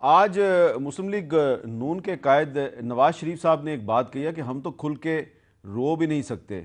आज मुस्लिम लीग नून के कायद नवाज शरीफ साहब ने एक बात कही है कि हम तो खुल के रो भी नहीं सकते।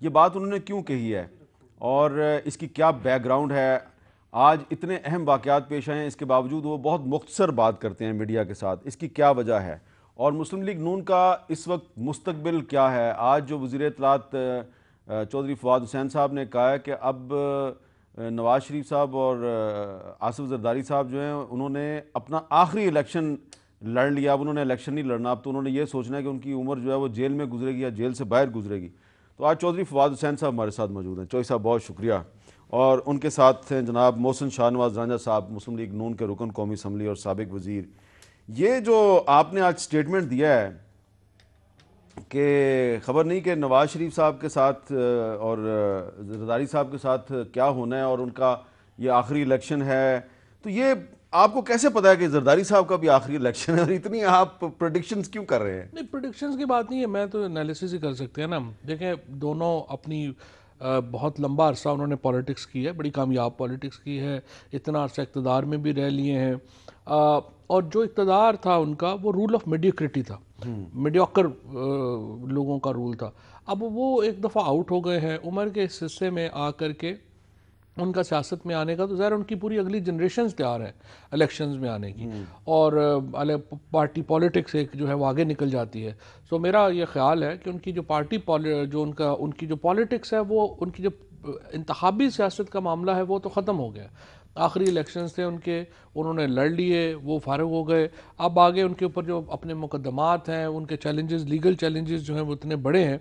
ये बात उन्होंने क्यों कही है और इसकी क्या बैकग्राउंड है? आज इतने अहम वाक़यात पेश आए हैं, इसके बावजूद वो बहुत मुख्तसर बात करते हैं मीडिया के साथ। इसकी क्या वजह है और मुस्लिम लीग नून का इस वक्त मुस्तकबिल क्या है? आज जो वज़ीर इत्तलात चौधरी फवाद हुसैन साहब ने कहा है कि अब नवाज शरीफ साहब और आसिफ जरदारी साहब जो हैं उन्होंने अपना आखिरी इलेक्शन लड़ लिया। अब उन्होंने इलेक्शन नहीं लड़ना, अब तो उन्होंने ये सोचना है कि उनकी उम्र जो है वो जेल में गुजरेगी या जेल से बाहर गुजरेगी। तो आज चौधरी फवाद हुसैन साहब हमारे साथ मौजूद हैं। चौधरी साहब बहुत शुक्रिया। और उनके साथ हैं जनाब मोहसिन शाहनवाज रांझा साहब, मुस्लिम लीग नून के रुकन कौमी असम्बली और साबिक वज़ीर। ये जो आपने आज स्टेटमेंट दिया है कि खबर नहीं कि नवाज शरीफ साहब के साथ और जरदारी साहब के साथ क्या होना है और उनका ये आखिरी इलेक्शन है, तो ये आपको कैसे पता है कि जरदारी साहब का भी आखिरी इलेक्शन है और इतनी आप प्रेडिक्शंस क्यों कर रहे हैं? नहीं, प्रोडिक्शंस की बात नहीं है, मैं तो एनालिसिस ही कर सकते हैं ना। देखें, दोनों अपनी बहुत लंबा अरसा उन्होंने पॉलिटिक्स की है, बड़ी कामयाब पॉलिटिक्स की है, इतना अरसा इक़्तिदार में भी रह लिए हैं। और जो इक़्तिदार था उनका वो रूल ऑफ मीडियोक्रिटी था, मीडियोकर लोगों का रूल था। अब वो एक दफ़ा आउट हो गए हैं उम्र के इस हिस्से में आकर के, उनका सियासत में आने का, तो ज़ाहिर उनकी पूरी अगली जनरेशन तैयार है इलेक्शंस में आने की, और पार्टी पॉलिटिक्स एक जो है वो आगे निकल जाती है। सो मेरा ये ख्याल है कि उनकी जो उनकी जो पॉलिटिक्स है, वो उनकी जो इंतखाबी सियासत का मामला है वो तो ख़त्म हो गया। आखिरी इलेक्शंस थे उनके, उन्होंने लड़ लिए, वो फारग हो गए। अब आगे उनके ऊपर जो अपने मुकदमात हैं, उनके चैलेंजेस, लीगल चैलेंजेस जो हैं वो इतने बड़े हैं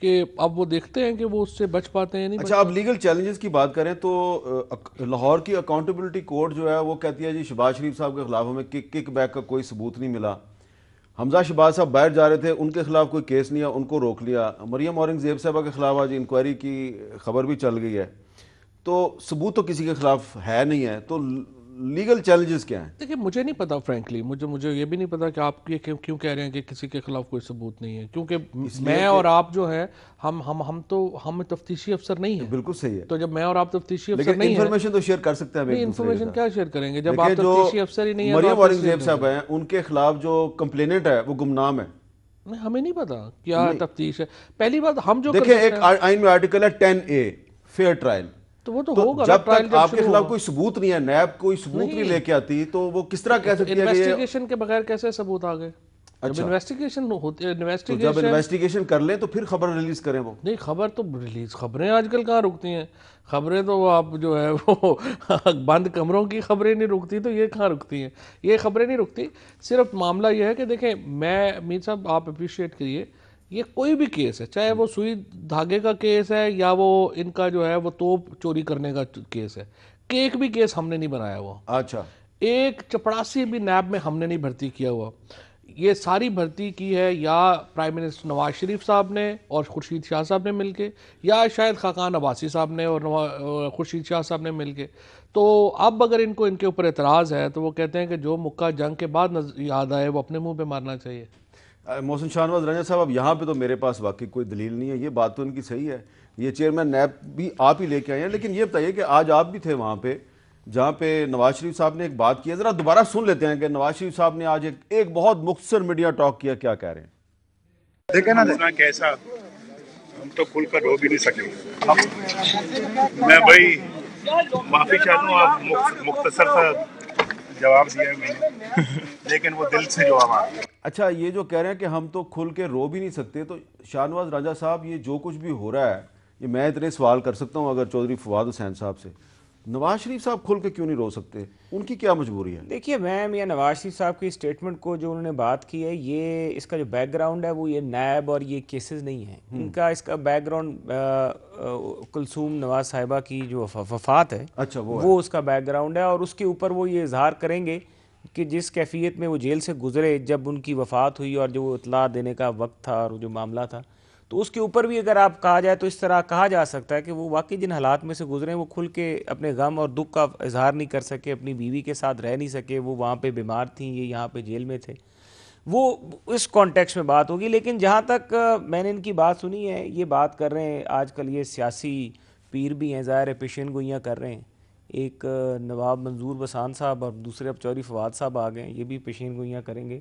कि अब वो देखते हैं कि वो उससे बच पाते हैं नहीं। अच्छा, आप लीगल चैलेंजेस की बात करें तो लाहौर की अकाउंटेबिलिटी कोर्ट जो है वो कहती है जी शहबाज शरीफ साहब के खिलाफ हमें किक बैक का कोई सबूत नहीं मिला। हमजा शहबाज साहब बाहर जा रहे थे, उनके खिलाफ कोई केस नहीं है, उनको रोक लिया। मरियम औरंगजेब साहबा के खिलाफ आज इंक्वायरी की खबर भी चल गई है, तो सबूत तो किसी के खिलाफ है नहीं है, तो लीगल चैलेंजेस क्या हैं? देखिए, मुझे नहीं पता फ्रैंकली, मुझे ये भी नहीं पता कि आप ये क्यों कह रहे हैं कि किसी के खिलाफ कोई सबूत नहीं है, क्योंकि मैं और आप जो है हम तफ्तीशी अफसर नहीं है। बिल्कुल सही है। तो जब मैं और आप तफ्तीशी अफसर लेकिन नहीं है, इन्फॉर्मेशन तो शेयर कर सकते हैं नहीं, एक दूसरे के इन्फॉर्मेशन साथ। क्या शेयर करेंगे जब आप देखिए, जो तफ्तीशी अफसर ही नहीं है तो मरियम आप कैसे औरंगजेब शेयर साहब करेंगे? हैं, उनके खिलाफ जो कंप्लेनेंट है वो गुमनाम है। नहीं, हमें नहीं पता क्या तफ्तीश है। पहली बात, हम जो कर देखिए, सकते एक हैं, आइन में आर्टिकल है 10A, फेयर ट्रायल। तो वो तो तो होगा ना, जब ट्रायल तक जब आपके शुरू खिलाफ होगा। कोई सबूत नहीं है, नैब कोई सबूत नहीं लेके आती, तो वो किस तरह कह तो सकती है कि ये? इन्वेस्टिगेशन के बगैर कैसे सबूत आ गए? जब अच्छा, इन्वेस्टिगेशन होती है, तो जब इन्वेस्टिगेशन कर लें तो फिर खबर रिलीज करें वो। नहीं, खबर तो रिलीज, खबरें आजकल कहाँ रुकती हैं? खबरें तो आप जो है वो बंद कमरों की खबरें नहीं रुकती, तो ये कहाँ रुकती हैं? ये खबरें नहीं रुकती। सिर्फ मामला ये है कि देखें, मैं मीर साहब, आप अप्रिशिएट करिए, ये कोई भी केस है, चाहे वो सुई धागे का केस है या वो इनका जो है वो तोप चोरी करने का केस है, एक भी केस हमने नहीं बनाया हुआ। अच्छा, एक चपड़ासी भी नैब में हमने नहीं भर्ती किया हुआ। ये सारी भर्ती की है या प्राइम मिनिस्टर नवाज शरीफ साहब ने और खुर्शीद शाह साहब ने मिलके, या शायद खाकान अब्बासी साहब ने और खुर्शीद शाह साहब ने मिलके। तो अब अगर इनको इनके ऊपर एतराज़ है तो वो कहते हैं कि जो मुक्का जंग के बाद याद आए वो अपने मुंह पे मारना चाहिए। मोहसिन शाहनवाज रंजा साहब, अब यहाँ पे तो मेरे पास वाकई कोई दलील नहीं है। ये बात तो इनकी सही है, ये चेयरमैन नैब भी आप ही लेके आए हैं, लेकिन ये बताइए कि आज आप भी थे वहाँ पे जहाँ पे नवाज शरीफ साहब ने एक बात की है। ज़रा दोबारा सुन लेते हैं कि नवाज शरीफ साहब ने आज एक बहुत मुख्तसर मीडिया टॉक किया, क्या कह रहे हैं। देखे ना देखना कैसा, हम तो खुलकर रो भी नहीं सके। मैं भाई माफी चाहता हूँ, आप मुख्तसर सा जवाब दिया है मैंने, लेकिन वो दिल से जवाब आ गया। अच्छा, ये जो कह रहे हैं कि हम तो खुल के रो भी नहीं सकते, तो शाहनवाज राजा साहब, ये जो कुछ भी हो रहा है, ये मैं इतने सवाल कर सकता हूँ अगर चौधरी फवाद हुसैन साहब से, नवाज शरीफ साहब खुल के क्यों नहीं रो सकते? उनकी क्या मजबूरी है? देखिए, मैं मियां नवाज शरीफ साहब की स्टेटमेंट को जो उन्होंने बात की है, ये इसका जो बैकग्राउंड है वो ये नैब और ये केसेस नहीं है इनका। इसका बैकग्राउंड कुलसूम नवाज साहिबा की जो वफात है, अच्छा, वो उसका बैकग्राउंड है। और उसके ऊपर वो ये इजहार करेंगे कि जिस कैफियत में वो जेल से गुजरे जब उनकी वफात हुई और जो इतला देने का वक्त था और जो मामला था, तो उसके ऊपर भी अगर आप कहा जाए तो इस तरह कहा जा सकता है कि वो वाकई जिन हालात में से गुजरे वो खुल के अपने गम और दुख का इजहार नहीं कर सके, अपनी बीवी के साथ रह नहीं सके, वो वहाँ पे बीमार थी, ये यहाँ पे जेल में थे, वो इस कॉन्टेक्स्ट में बात होगी। लेकिन जहाँ तक मैंने इनकी बात सुनी है, ये बात कर रहे हैं आजकल ये सियासी पीर भी हैं, ज़ाहिर है पेशन गोइयाँ कर रहे हैं। एक नवाब मंजूर बसान साहब और दूसरे अब चौधरी फवाद साहब आ गए, ये भी पेशीन गोइयाँ करेंगे।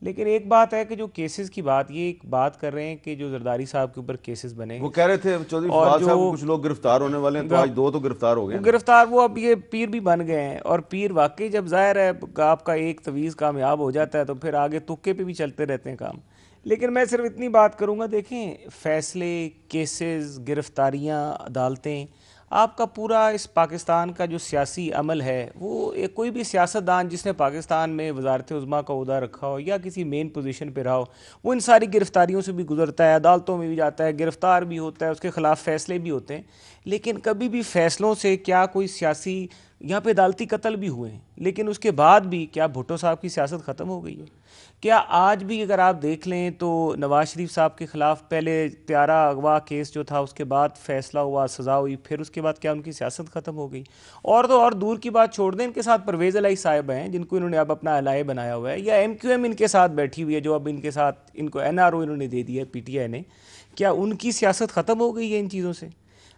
लेकिन एक बात है कि जो केसेस की बात, ये एक बात कर रहे हैं कि जो जरदारी साहब के ऊपर केसेस बने, वो कह रहे थे चौधरी और फवाद साहब जो कुछ लोग गिरफ्तार होने वाले हैं, तो आज 2 तो गिरफ्तार हो गए वो गिरफ्तार, वो अब ये पीर भी बन गए हैं। और पीर वाकई जब जाहिर है आपका एक तवीज़ कामयाब हो जाता है तो फिर आगे तुक्के पे भी चलते रहते हैं काम। लेकिन मैं सिर्फ इतनी बात करूँगा, देखें फैसले, केसेस, गिरफ्तारियाँ, अदालतें, आपका पूरा इस पाकिस्तान का जो सियासी अमल है वो कोई भी सियासतदान जिसने पाकिस्तान में वजारत उज़्मा का ओहदा रखा हो या किसी मेन पोजीशन पे रहा हो, वो इन सारी गिरफ्तारियों से भी गुजरता है, अदालतों में भी जाता है, गिरफ्तार भी होता है, उसके ख़िलाफ़ फैसले भी होते हैं। लेकिन कभी भी फैसलों से क्या कोई सियासी, यहाँ पे अदालती कत्ल भी हुए हैं, लेकिन उसके बाद भी क्या भुट्टो साहब की सियासत ख़त्म हो गई है? क्या आज भी अगर आप देख लें तो नवाज शरीफ साहब के ख़िलाफ़ पहले त्यारा अगवा केस जो था, उसके बाद फैसला हुआ, सज़ा हुई, फिर उसके बाद क्या उनकी सियासत ख़त्म हो गई? और तो और दूर की बात छोड़ दें, इनके साथ परवेज़ इलाही साहिब हैं जिनको इन्होंने अब अपना एलाए बनाया हुआ है, या MQM इनके साथ बैठी हुई है जो अब इनके साथ इनको NRO इन्होंने दे दिया है PTI ने, क्या उनकी सियासत ख़त्म हो गई है इन चीज़ों से?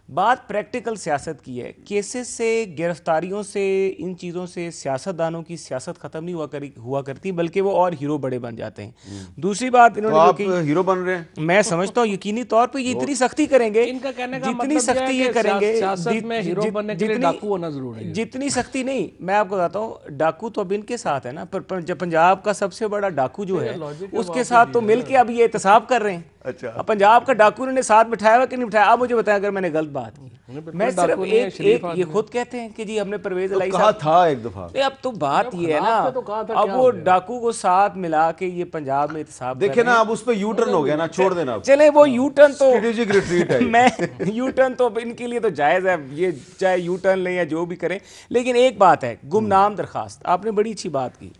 बात प्रैक्टिकल सियासत की है। केसेस से, गिरफ्तारियों से, इन चीज़ों से सियासतदानों की सियासत ख़त्म नहीं हुआ करती, बल्कि वो और हीरो बड़े बन जाते हैं। दूसरी बात इन्होंने तो आप हीरो बन रहे हैं, मैं समझता हूँ यकीनी तौर पे ये इतनी सख्ती करेंगे, इनका कहने का जितनी मतलब सख्ती ये करेंगे, सियासत में हीरो बनने के लिए डाकू होना जरूरी है। जितनी सख्ती नहीं, मैं आपको बताता हूँ, डाकू तो अब इनके साथ है ना, पर जब पंजाब का सबसे बड़ा डाकू जो है उसके साथ तो मिलके अब ये एहतसाब कर रहे हैं। अच्छा, अब पंजाब का डाकू इन्होंने साथ बिठाया हुआ कि नहीं बिठाया? आप मुझे बताएं अगर मैंने गलत बात की। मैं सिर्फ एक ये खुद कहते हैं कि जी हमने परवेज इलाही कहा था एक दफा। अब तो बात ये है ना, अब वो डाकू को साथ मिला के ये पंजाब में एहतसाब देखे ना, अब उस पे यू टर्न हो गया ना, छोड़ देना। चले वो यू टर्न तो स्ट्रेटेजिक रिट्रीट है मैं यू टर्न तो इनके लिए तो जायज़ है, ये चाहे यू टर्न लें या जो भी करें। लेकिन एक बात है, गुमनाम दरखास्त, आपने बड़ी अच्छी बात की।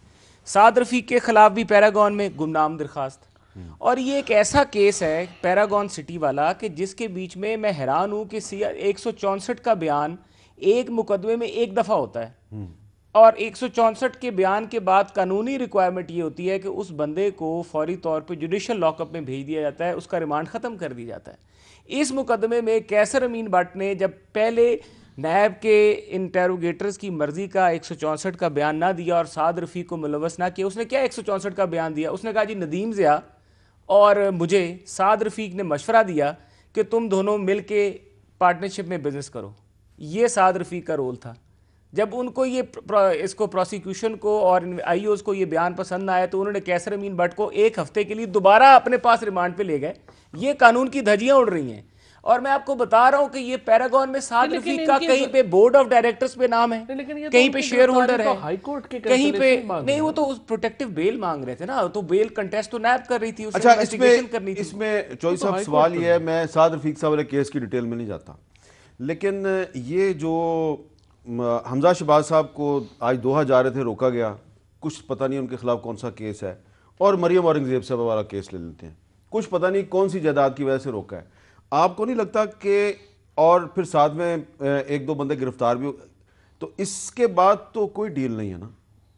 साद रफीक के खिलाफ भी पैरागॉन में गुमनाम दरखास्त, और ये एक ऐसा केस है पैरागॉन सिटी वाला कि जिसके बीच में मैं हैरान हूँ कि 164 का बयान एक मुकदमे में एक दफ़ा होता है, और 164 के बयान के बाद कानूनी रिक्वायरमेंट ये होती है कि उस बंदे को फौरी तौर पे जुडिशल लॉकअप में भेज दिया जाता है, उसका रिमांड ख़त्म कर दिया जाता है। इस मुकदमे में कैसर अमीन भट्ट ने जब पहले नैब के इंटेरोगेटर्स की मर्जी का 164 का बयान ना दिया और साद रफ़ीक को मुलव्वस ना किया, उसने क्या 164 का बयान दिया? उसने कहा जी नदीम ज़िया और मुझे साद रफ़ीक ने मशवरा दिया कि तुम दोनों मिल के पार्टनरशिप में बिजनेस करो। ये साद रफ़ीक का रोल था। जब उनको ये इसको प्रोसिक्यूशन को और IOs को ये बयान पसंद आया तो उन्होंने कैसर अमीन भट्ट को 1 हफ्ते के लिए दोबारा अपने पास रिमांड पे ले गए। ये कानून की धज्जियां उड़ रही हैं। और मैं आपको बता रहा हूं कि ये पैरागॉन में साद रफ़ीक का कहीं पे बोर्ड ऑफ डायरेक्टर्स पे नाम है, कहीं पे शेयर होल्डर है, कहीं पे नहीं। वो तो प्रोटेक्टिव बेल मांग रहे थे ना, तो बेल कंटेस्ट तो नैब कर रही थी, अच्छा, इन्वेस्टिगेशन करनी थी। इसमें चौधरी साहब सवाल ये है, मैं साद रफ़ीक साहब वाले केस की डिटेल में नहीं जाता, लेकिन ये जो हमजा शहबाज साहब को आज दोहा जा रहे थे, रोका गया, कुछ पता नहीं उनके खिलाफ कौन सा केस है, और मरियम औरंगजेब साहब वाला केस ले लेते हैं, कुछ पता नहीं कौन सी जायदाद की वजह से रोका है। आपको नहीं लगता कि और फिर साथ में 1-2 बंदे गिरफ्तार भी, तो इसके बाद तो कोई डील नहीं है ना?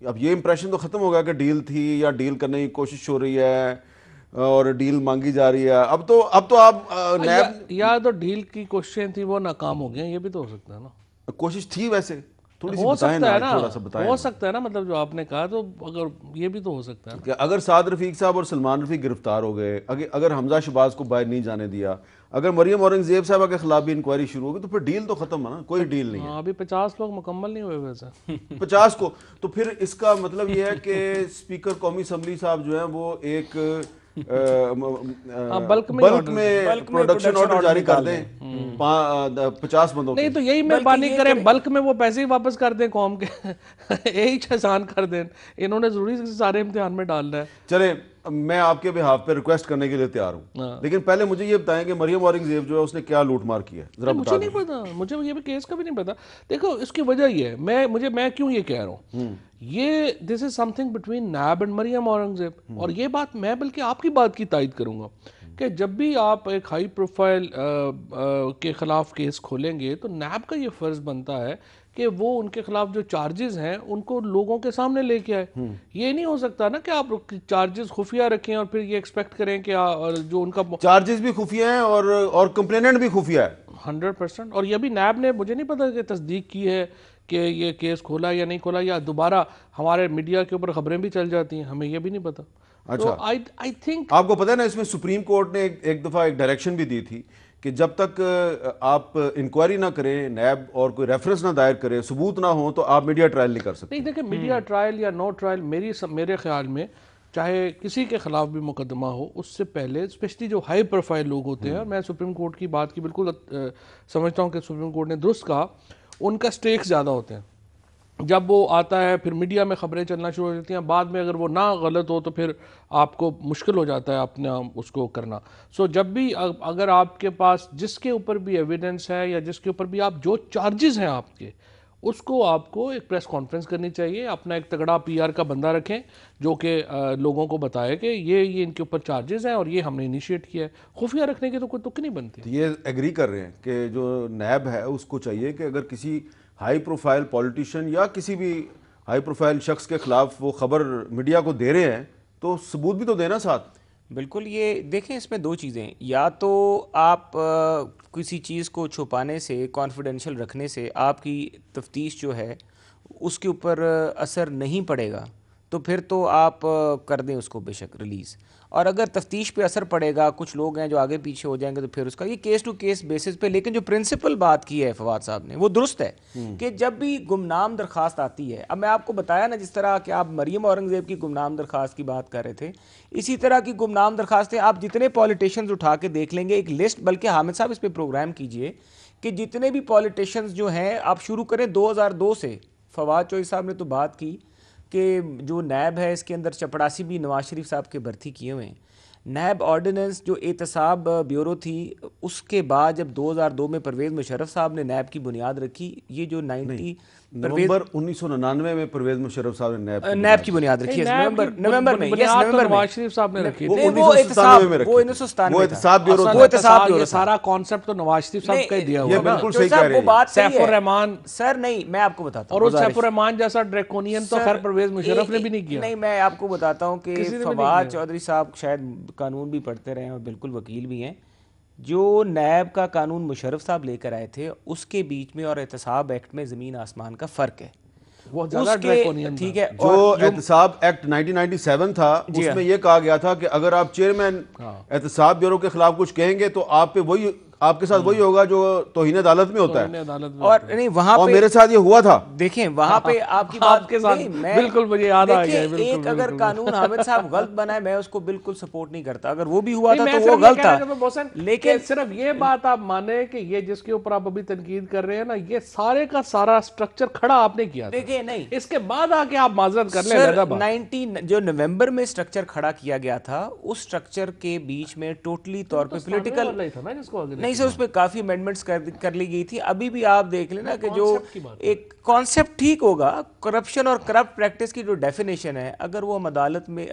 अब ये इंप्रेशन तो ख़त्म हो गया कि डील थी या डील करने की कोशिश हो रही है और डील मांगी जा रही है। अब तो आप नैब या तो डील की कोशिशें थी वो नाकाम हो गई, ये भी तो हो सकता है ना। कोशिश थी वैसे, थोड़ी सी हो बताएं सकता है ना, ना, थोड़ा सा बताएं। हो सकता है ना, मतलब जो आपने कहा, तो अगर ये भी तो हो सकता है कि अगर साद रफ़ीक साहब और सलमान रफ़ीक गिरफ्तार हो गए, अगर हमजा शहबाज को बाहर नहीं जाने दिया, अगर मरियम औरंगजेब साहब के खिलाफ भी इंक्वायरी शुरू होगी, तो फिर डील तो खत्म है ना, कोई डील नहीं है। अभी 50 लोग मुकम्मल नहीं हुए वैसे 50 को, तो फिर इसका मतलब ये है कि स्पीकर कौमी असम्बली साहब जो है वो एक बल्क में प्रोडक्शन ऑर्डर जारी कर दें 50 बंदों नहीं, तो यही मेहरबानी करें, बल्क में वो पैसे ही वापस कर दें कौम के यही एहसान कर दें। इन्होंने जरूरी सारे इम्तिहान में डालना है। चले, मैं आपके बिहाफ पे रिक्वेस्ट करने के लिए तैयार हूँ, लेकिन पहले मुझे ये बताएं कि मरियम औरंगजेब जो है उसने क्या लूटमार किया है, जरा मुझे नहीं पता, मुझे ये भी केस का भी नहीं पता। देखो, इसकी वजह ये है, मैं क्यों ये कह रहा हूँ, ये this is something between NAB and Maryam Aurangzeb. और ये बात मैं बल्कि आपकी बात की तायद करूंगा कि जब भी आप एक हाई प्रोफाइल के खिलाफ केस खोलेंगे तो नैब का ये फर्ज बनता है कि वो उनके खिलाफ जो चार्जेस हैं उनको लोगों के सामने लेके आए। ये नहीं हो सकता ना कि आप चार्जेस खुफिया रखें और फिर ये एक्सपेक्ट करें कि जो उनका चार्जेस भी खुफिया हैं और कंप्लेनेंट भी खुफिया है 100%। और ये भी नैब ने, मुझे नहीं पता कि तस्दीक की है कि ये केस खोला या नहीं खोला, या दोबारा हमारे मीडिया के ऊपर खबरें भी चल जाती हैं, हमें ये भी नहीं पता। अच्छा, तो आई थिंक आपको पता है ना, इसमें सुप्रीम कोर्ट ने एक दफ़ा एक डायरेक्शन भी दी थी कि जब तक आप इंक्वायरी ना करें, नैब और कोई रेफरेंस ना दायर करे, सबूत ना हो, तो आप मीडिया ट्रायल नहीं कर सकते। नहीं, देखिए मीडिया ट्रायल या नो ट्रायल मेरे ख्याल में चाहे किसी के खिलाफ भी मुकदमा हो, उससे पहले स्पेशली जो हाई प्रोफाइल लोग होते हैं, और मैं सुप्रीम कोर्ट की बात की बिल्कुल समझता हूँ कि सुप्रीम कोर्ट ने दुरुस्त कहा, उनका स्टेक्स ज़्यादा होते हैं। जब वो आता है फिर मीडिया में खबरें चलना शुरू हो जाती हैं, बाद में अगर वो ना गलत हो तो फिर आपको मुश्किल हो जाता है अपना उसको करना। सो जब भी अगर आपके पास जिसके ऊपर भी एविडेंस है या जिसके ऊपर भी आप जो चार्जेस हैं आपके, उसको आपको एक प्रेस कॉन्फ्रेंस करनी चाहिए, अपना एक तगड़ा पीआर का बंदा रखें जो कि लोगों को बताए कि ये इनके ऊपर चार्जेस हैं और ये हमने इनिशिएट किया है। खुफिया रखने की तो कोई तुक नहीं बनती। तो ये एग्री कर रहे हैं कि जो नैब है उसको चाहिए कि अगर किसी हाई प्रोफाइल पॉलिटिशियन या किसी भी हाई प्रोफाइल शख्स के खिलाफ वो खबर मीडिया को दे रहे हैं तो सबूत भी तो देना साथ। बिल्कुल, ये देखें इसमें दो चीज़ें, या तो आप किसी चीज़ को छुपाने से, कॉन्फिडेंशियल रखने से आपकी तफ्तीश जो है उसके ऊपर असर नहीं पड़ेगा, तो फिर तो आप कर दें उसको बेशक रिलीज़। और अगर तफ्तीश पे असर पड़ेगा, कुछ लोग हैं जो आगे पीछे हो जाएंगे, तो फिर उसका ये केस टू केस बेसिस पे। लेकिन जो प्रिंसिपल बात की है फवाद साहब ने वो दुरुस्त है कि जब भी गुमनाम दरख्वास्त आती है, अब मैं आपको बताया ना जिस तरह कि आप मरियम औरंगज़ेब की गुमनाम दरख्वास्त की बात कर रहे थे, इसी तरह की गुमनाम दरख्वास्तें आप जितने पॉलिटिशियंस उठा के देख लेंगे एक लिस्ट, बल्कि हामिद साहब इस पर प्रोग्राम कीजिए कि जितने भी पॉलिटिशियंस जो हैं, आप शुरू करें 2002 से। फवाद चौधरी साहब ने तो बात की कि जो नैब है इसके अंदर चपड़ासी भी नवाज शरीफ साहब के भर्ती किए हुए हैं। नैब ऑर्डिनेंस जो एहतसाब ब्यूरो थी, उसके बाद जब 2002 में परवेज़ मुशर्रफ साहब ने नैब की बुनियाद रखी, ये जो 90 नवंबर 1999 में परवेज मुशर्रफ साहब ने नैब की बुनियाद रखी है। नवंबर में, यस नवंबर में नवाज शरीफ साहब ने रखी। वो 1997 में रखी, वो 1997 वो एहतसाब ब्यूरो था। वो एहतसाब ब्यूरो, सारा कॉन्सेप्ट तो नवाज शरीफ साहब का ही दिया हुआ ये है। बिल्कुल सही कह रहे हैं। वो बात सही है सैफुर रहमान सर, नहीं मैं आपको बताता हूँ, और उस सैफुर रहमान जैसा ड्रैकोनियन तो खैर परवेज मुशर्रफ ने भी नहीं किया। नहीं, मैं आपको बताता हूँ कि फवाद चौधरी साहब शायद कानून भी पढ़ते रहे हैं और बिल्कुल वकील भी हैं। जो नैब का कानून मुशर्रफ साहब लेकर आए थे उसके बीच में और एहतसाब एक्ट में ज़मीन आसमान का फ़र्क है। वो ज़्यादा ड्रैकोनियन, ठीक है। जो एहतसाब एक्ट 1997 था उसमें यह कहा गया था कि अगर आप चेयरमैन एहतसाब ब्यूरो के खिलाफ कुछ कहेंगे तो आप पे वही, आपके साथ वही होगा जो तौहीन अदालत में होता है। और नहीं, वहां और मेरे साथ ये हुआ था। देखें वहां पे आपकी बात के साथ बिल्कुल मुझे याद आ गया। एक अगर कानून हामिद साहब गलत बना है, मैं उसको बिल्कुल सपोर्ट नहीं करता। अगर वो भी हुआ था तो वो गलत था। लेकिन सिर्फ ये बात आप माने कि ये जिसके ऊपर आप अभी तनकीद कर रहे हैं ना, ये सारे का सारा स्ट्रक्चर खड़ा आपने किया। देखिए नहीं, इसके बाद आके आप माजरत कर लें। 90 जो नवंबर में स्ट्रक्चर खड़ा किया गया था, उस स्ट्रक्चर के बीच में टोटली तौर पे पॉलिटिकल नहीं सर, उसमें काफी अमेंडमेंट्स कर ली गई थी। अभी भी आप देख लेना कि जो एक कॉन्सेप्ट ठीक होगा, करप्शन और करप्ट प्रैक्टिस की जो डेफिनेशन है, अगर वो हम अदालत में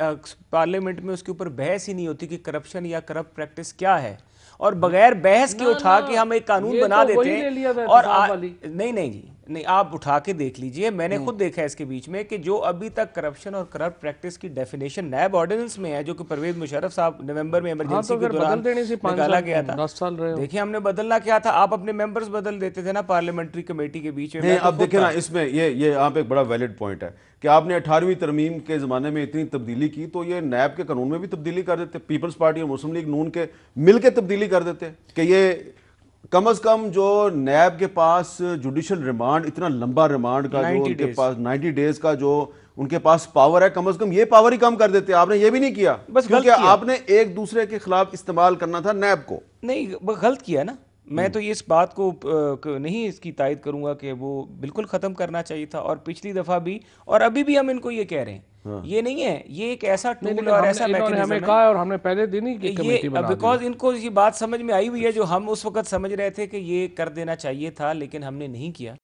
पार्लियामेंट में उसके ऊपर बहस ही नहीं होती कि करप्शन या करप्ट प्रैक्टिस क्या है, और बगैर बहस के उठा के हम एक कानून बना देते हैं। और नहीं जी, नहीं, आप उठा के देख लीजिए, मैंने खुद देखा है इसके बीच में कि जो अभी तक करप्शन और करप्ट प्रैक्टिस की डेफिनेशन नैब ऑर्डिनेंस में है, जो कि परवेज मुशर्रफ साहब नवंबर में इमरजेंसी के दौरान निकाला गया था। 10 साल रहे। देखिए हमने बदलना क्या था, आप अपने मेंबर्स बदल देते थे ना पार्लियामेंट्री कमेटी के बीच में। अब देखें ना, इसमें ये यहाँ पे एक बड़ा वैलिड पॉइंट है कि आपने 18वीं तरमीम के ज़माने में इतनी तब्दीली की, तो ये नैब के कानून में भी तब्दीली कर देते, पीपल्स पार्टी और मुस्लिम लीग नून के मिल के तब्दीली कर देते कि ये कम अज कम जो नैब के पास जुडिशल रिमांड, इतना लंबा रिमांड का जो उनके पास 90 डेज का जो उनके पास पावर है, कम अज कम ये पावर ही कम कर देते। आपने ये भी नहीं किया, बस क्योंकि आपने एक दूसरे के खिलाफ इस्तेमाल करना था नैब को। नहीं, गलत किया ना। मैं तो ये इस बात को नहीं इसकी तायद करूंगा कि वो बिल्कुल ख़त्म करना चाहिए था, और पिछली दफ़ा भी और अभी भी हम इनको ये कह रहे हैं। ये नहीं है, ये एक ऐसा टूल और ऐसा मैकेनिज्म है, कहा और हमने पहले दिन ही की कमेटी बना दी। बिकॉज इनको ये बात समझ में आई हुई है जो हम उस वक्त समझ रहे थे कि ये कर देना चाहिए था, लेकिन हमने नहीं किया।